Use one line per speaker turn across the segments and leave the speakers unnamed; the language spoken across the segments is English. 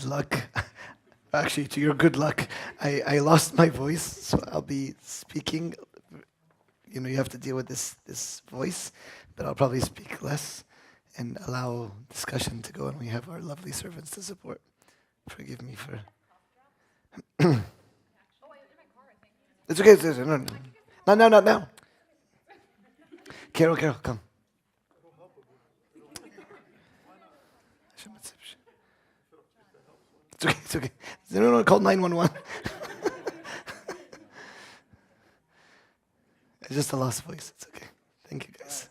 Luck. Actually, to your good luck, I lost my voice, so I'll be speaking. You know, you have to deal with this voice, but I'll probably speak less and allow discussion to go, and we have our lovely servants to support. Forgive me for. It's okay. It's okay. No, no, not now, not now. Carol, Carol, come. It's okay. It's okay. No, no, call 911. It's just a lost voice. It's okay. Thank you, guys.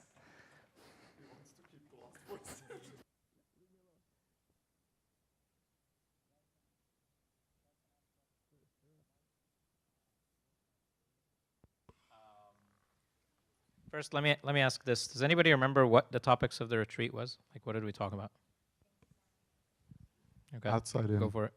First, let me ask this: does anybody remember what the topics of the retreat was? Like, what did we talk about? Okay,
Outside in.
go for it.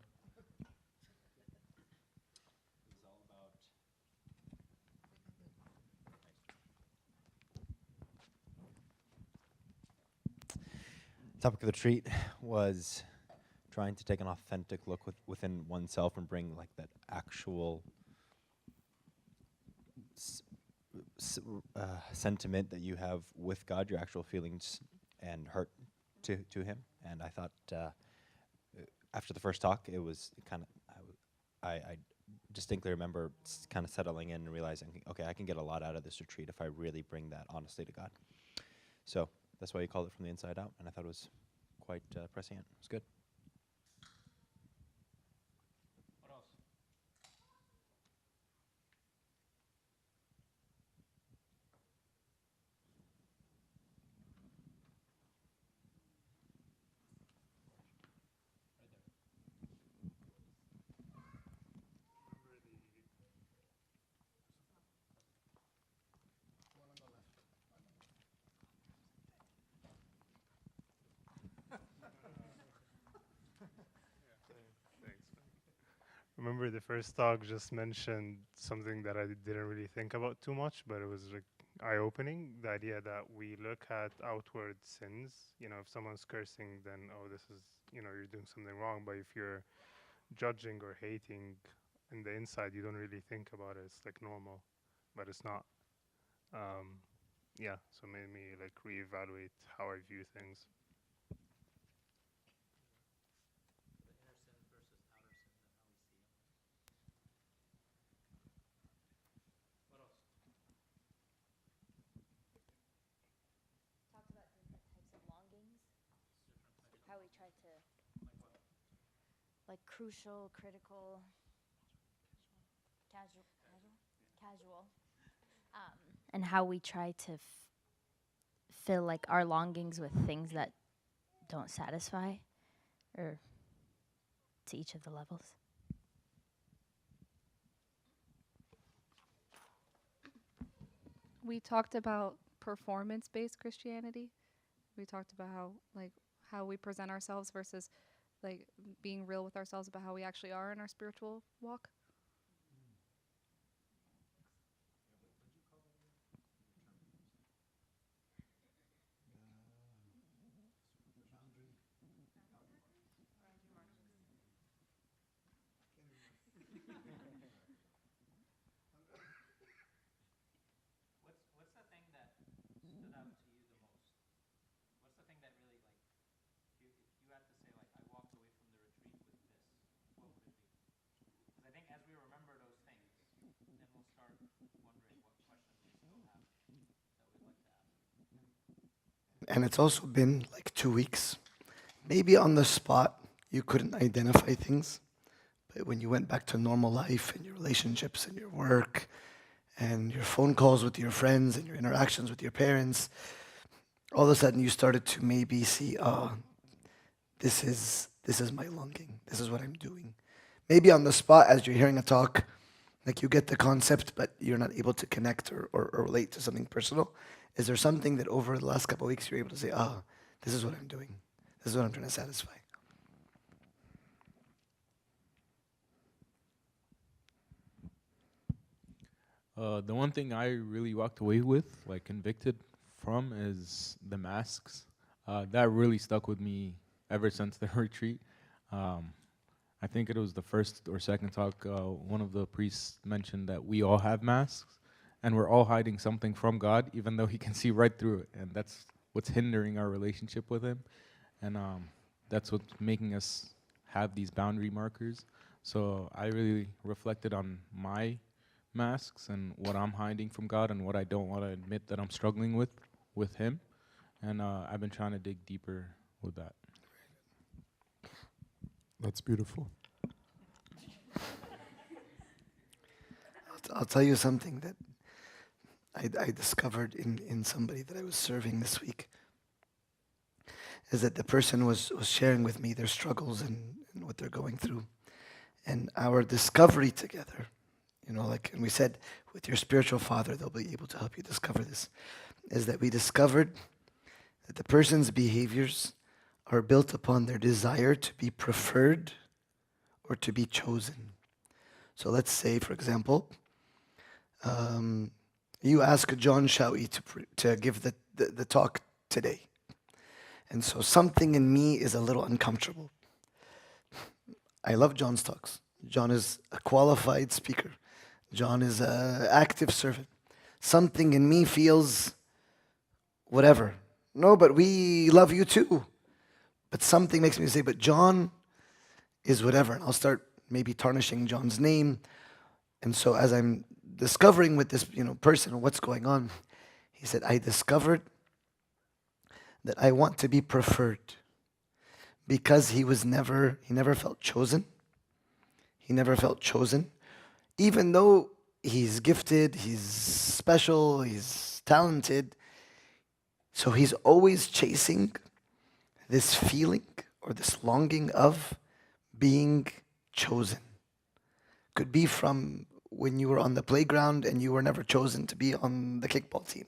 Topic of the retreat was trying to take an authentic look within oneself and bring like that actual sentiment that you have with God, your actual feelings and hurt to Him. And I thought after the first talk, it was kind of I distinctly remember kind of settling in and realizing, okay, I can get a lot out of this retreat if I really bring that honestly to God. So that's why you called it From the Inside Out, and I thought it was quite prescient. It was good.
What else?
Remember the first talk just mentioned something that I didn't really think about too much, but it was like eye-opening. The idea that we look at outward sins. You know, if someone's cursing, then oh, this is, you know, you're doing something wrong. But if you're judging or hating in the inside, you don't really think about it. It's like normal, but it's not. Um, yeah, so made me like reevaluate how I view things.
Talked about different types of longings, how we try to, like crucial, critical, casual, and how we try to fill like our longings with things that don't satisfy, or to each of the levels.
We talked about performance-based Christianity. We talked about how we present ourselves versus like being real with ourselves about how we actually are in our spiritual walk.
What's the thing that stood out to you the most? What's the thing that really like if you had to say like I walked away from the retreat with this, what would it be? Because I think as we remember those things, then we'll start wondering what questions we still have that we'd like to ask.
And it's also been like 2 weeks. Maybe on the spot, you couldn't identify things. But when you went back to normal life and your relationships and your work and your phone calls with your friends and your interactions with your parents, all of a sudden you started to maybe see, oh, this is my longing. This is what I'm doing. Maybe on the spot, as you're hearing a talk, like you get the concept, but you're not able to connect or relate to something personal. Is there something that over the last couple of weeks you're able to say, oh, this is what I'm doing. This is what I'm trying to satisfy.
The one thing I really walked away with, like convicted from, is the masks. That really stuck with me ever since the retreat. I think it was the first or second talk, one of the priests mentioned that we all have masks and we're all hiding something from God, even though He can see right through it. And that's what's hindering our relationship with Him. And that's what's making us have these boundary markers. So I really reflected on my masks and what I'm hiding from God and what I don't want to admit that I'm struggling with Him. And I've been trying to dig deeper with that.
That's beautiful.
I'll tell you something that I discovered in somebody that I was serving this week, is that the person was sharing with me their struggles and what they're going through. And our discovery together, like, and we said, with your spiritual father, they'll be able to help you discover this, is that we discovered that the person's behaviors are built upon their desire to be preferred or to be chosen. So let's say, for example, you ask John Shawi to give the talk today. And so something in me is a little uncomfortable. I love John's talks. John is a qualified speaker. John is an active servant. Something in me feels whatever. No, but we love you too. But something makes me say, but John is whatever. And I'll start maybe tarnishing John's name. And so as I'm discovering with this person what's going on, he said, I discovered that I want to be preferred because he never felt chosen. He never felt chosen. Even though he's gifted, he's special, he's talented. So he's always chasing this feeling or this longing of being chosen. Could be from when you were on the playground and you were never chosen to be on the kickball team.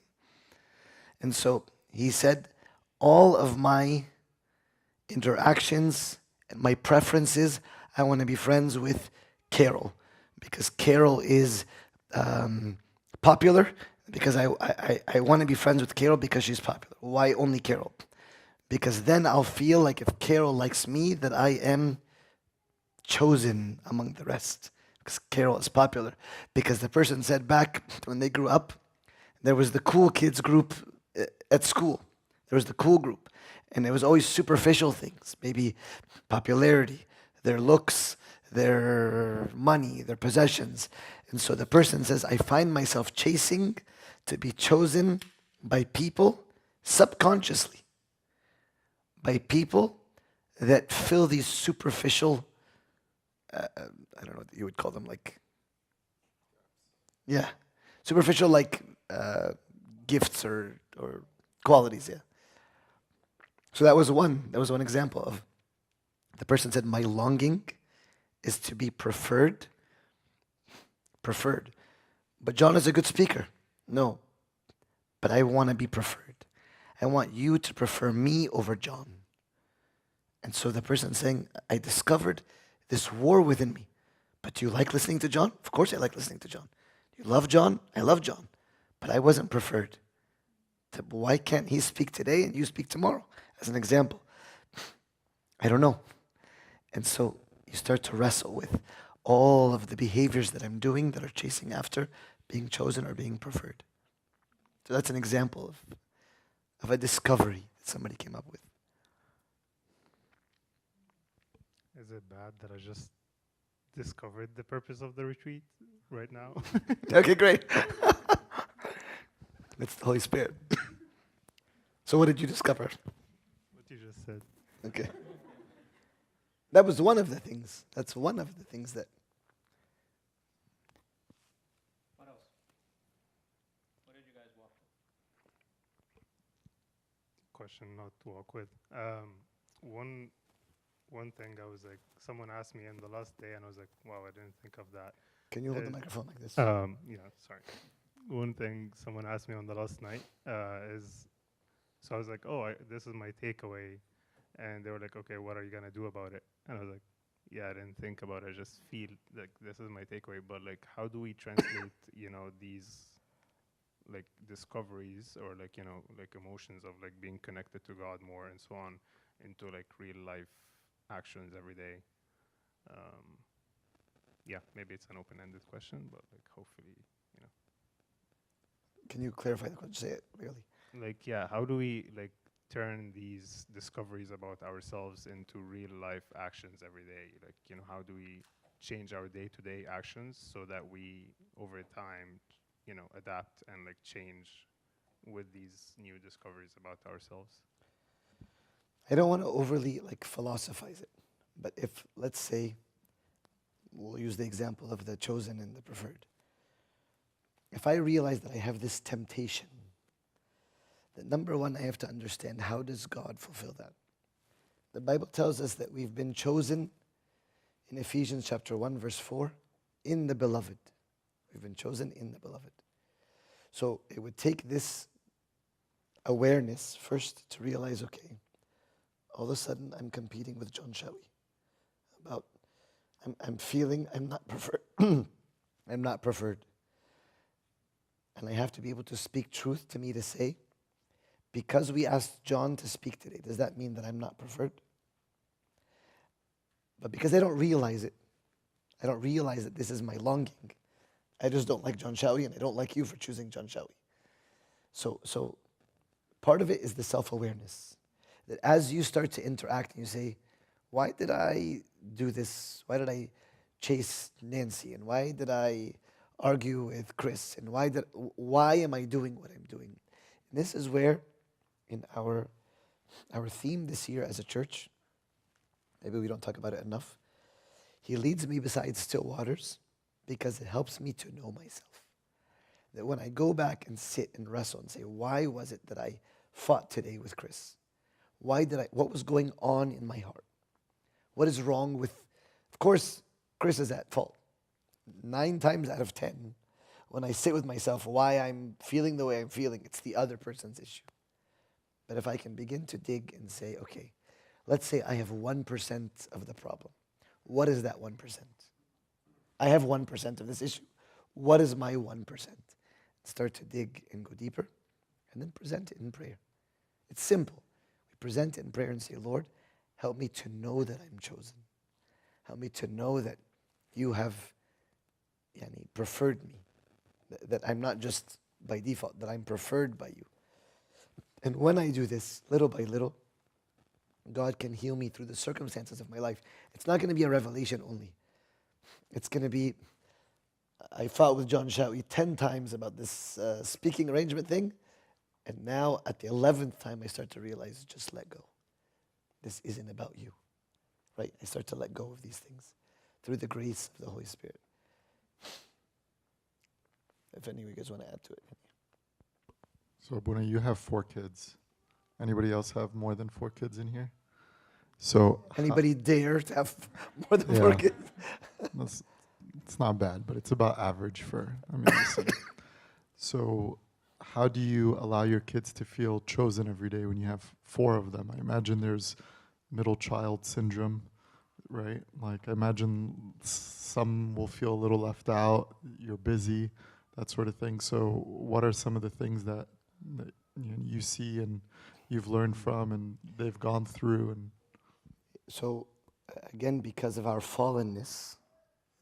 And so he said, all of my interactions and my preferences, I want to be friends with Carol because Carol is popular, because I want to be friends with Carol because she's popular. Why only Carol? Because then I'll feel like if Carol likes me, that I am chosen among the rest. Because Carol is popular. Because the person said back when they grew up, there was the cool kids group at school. There was the cool group. And it was always superficial things. Maybe popularity, their looks, their money, their possessions. And so the person says, I find myself chasing to be chosen by people subconsciously. By people that fill these superficial, I don't know what you would call them, superficial gifts or qualities, yeah. So that was one example of the person said, my longing is to be preferred. But John is a good speaker. No, but I want to be preferred. I want you to prefer me over John. And so the person saying, I discovered this war within me. But do you like listening to John? Of course I like listening to John. Do you love John? I love John. But I wasn't preferred. Why can't he speak today and you speak tomorrow? As an example. I don't know. And so you start to wrestle with all of the behaviors that I'm doing that are chasing after being chosen or being preferred. So that's an example of a discovery that somebody came up with.
Is it bad that I just discovered the purpose of the retreat right now?
Okay, great. That's the Holy Spirit. So what did you discover?
What you just said.
Okay. That was one of the things. That's one of the things that.
What else? What did you guys walk with?
Question not to walk with. One thing I was like, someone asked me in the last day, and I was like, wow, I didn't think of that.
Can you hold the microphone like this?
Yeah, sorry. One thing someone asked me on the last night is, so I was like, oh, this is my takeaway. And they were like, okay, what are you going to do about it? And I was like, yeah, I didn't think about it. I just feel like this is my takeaway. But like, how do we translate, these like discoveries or like, like emotions of like being connected to God more and so on into like real life actions every day? yeah, maybe it's an open-ended question, but like hopefully, you know,
Can you clarify the question? Say it really.
like yeah, how do we like turn these discoveries about ourselves into real life actions every day? Like, you know, how do we change our day-to-day actions so that we over time, you know, adapt and like change with these new discoveries about ourselves?
I don't want to overly like philosophize it, but if, let's say, we'll use the example of the chosen and the preferred. If I realize that I have this temptation, that number one, I have to understand, how does God fulfill that? The Bible tells us that we've been chosen in Ephesians chapter 1, verse 4, in the beloved. We've been chosen in the beloved. So it would take this awareness first to realize, okay, all of a sudden I'm competing with John Shawi about, I'm feeling I'm not preferred. I'm not preferred. And I have to be able to speak truth to me to say, because we asked John to speak today, does that mean that I'm not preferred? But because I don't realize it, I don't realize that this is my longing. I just don't like John Shawi, and I don't like you for choosing John Shawi. So part of it is the self-awareness. That as you start to interact and you say, why did I do this? Why did I chase Nancy? And why did I argue with Chris? And why am I doing what I'm doing? And this is where, in our theme this year as a church, maybe we don't talk about it enough, He leads me beside still waters because it helps me to know myself. That when I go back and sit and wrestle and say, why was it that I fought today with Chris? What was going on in my heart? What is wrong with, of course, Chris is at fault. 9 times out of 10, when I sit with myself, why I'm feeling the way I'm feeling, it's the other person's issue. But if I can begin to dig and say, okay, let's say I have 1% of the problem. What is that 1%? I have 1% of this issue. What is my 1%? Start to dig and go deeper, and then present it in prayer. It's simple. We present it in prayer and say, Lord, help me to know that I'm chosen. Help me to know that you have preferred me. That I'm not just by default, that I'm preferred by you. And when I do this, little by little, God can heal me through the circumstances of my life. It's not going to be a revelation only. It's going to be, I fought with John Shawi 10 times about this speaking arrangement thing, and now at the 11th time I start to realize, just let go. This isn't about you, right? I start to let go of these things through the grace of the Holy Spirit. If any of you guys want to add to it.
So, Buna, you have 4 kids. Anybody else have more than 4 kids in here? So,
Anybody dare to have more than 4
Yeah.
kids?
it's not bad, but it's about average for, listen. So, how do you allow your kids to feel chosen every day when you have 4 of them? I imagine there's middle child syndrome, right? Like, I imagine some will feel a little left out, you're busy, that sort of thing. So, what are some of the things that you see and you've learned from and they've gone through? And
So, again, because of our fallenness,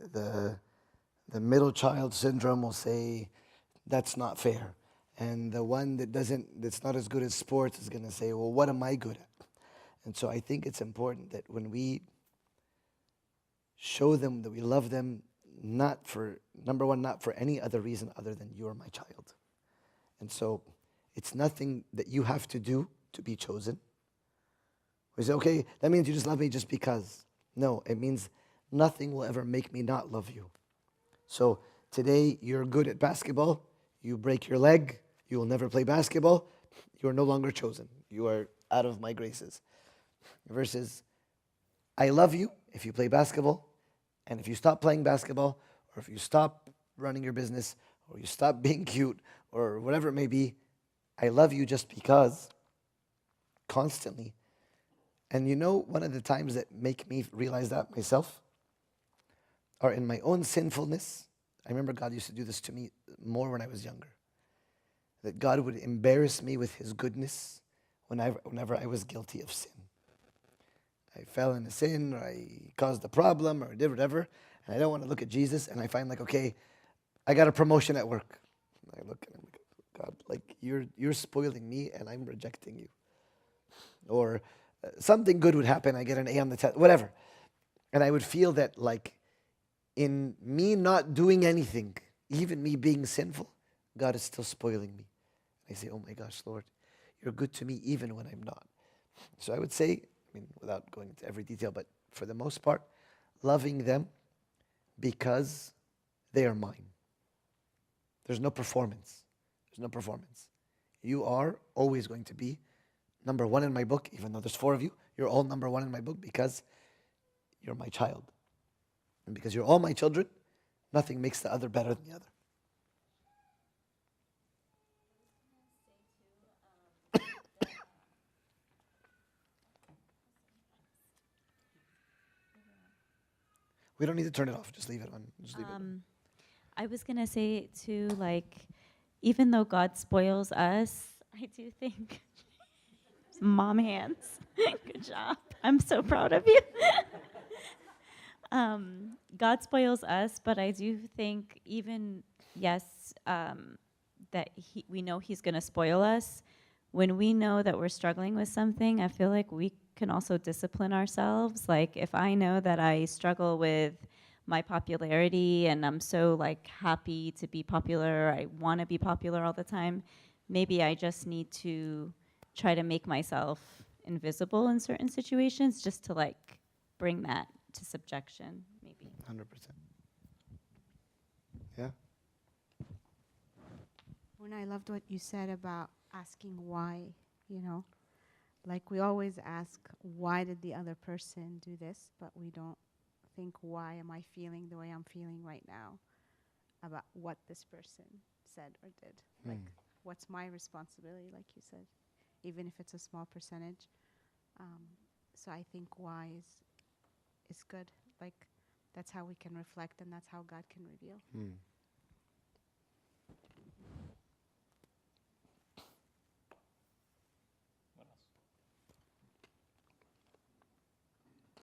the middle child syndrome will say, that's not fair. And the one that's not as good at sports is going to say, well, what am I good at? And so I think it's important that when we show them that we love them, not for any other reason other than you are my child. And so it's nothing that you have to do to be chosen. We say, okay, that means you just love me just because. No, it means nothing will ever make me not love you. So today you're good at basketball, you break your leg, you will never play basketball, you are no longer chosen. You are out of my graces. Versus, I love you if you play basketball, and if you stop playing basketball, or if you stop running your business, or you stop being cute, or whatever it may be, I love you just because, constantly. And you know, one of the times that make me realize that myself are in my own sinfulness. I remember God used to do this to me more when I was younger. That God would embarrass me with his goodness whenever I was guilty of sin. I fell into sin, or I caused a problem, or did whatever, And I don't want to look at Jesus and I find like, okay, I got a promotion at work. And I look and I'm like, God, like you're spoiling me and I'm rejecting you. Or something good would happen, I get an A on the test, whatever. And I would feel that like in me not doing anything, even me being sinful, God is still spoiling me. I say, oh my gosh, Lord, you're good to me even when I'm not. So I would say, I mean, without going into every detail, but for the most part, loving them because they are mine. There's no performance. There's no performance. You are always going to be number one in my book, even though there's 4 of you. You're all number one in my book because you're my child. And because you're all my children, nothing makes the other better than the other. We don't need to turn it off. Just leave it on. Just leave it on.
I was gonna say too, like, even though God spoils us, I do think mom hands. Good job. I'm so proud of you. God spoils us, but I do think even yes, that we know He's gonna spoil us. When we know that we're struggling with something, I feel like we can also discipline ourselves. Like if I know that I struggle with my popularity and I'm so like happy to be popular, I want to be popular all the time, maybe I just need to try to make myself invisible in certain situations just to like bring that to subjection, maybe.
100%. Yeah.
When I loved what you said about asking why, you know, like we always ask, why did the other person do this? But we don't think, why am I feeling the way I'm feeling right now about what this person said or did? Like, what's my responsibility, like you said, even if it's a small percentage. So I think why is good. Like, that's how we can reflect and that's how God can reveal.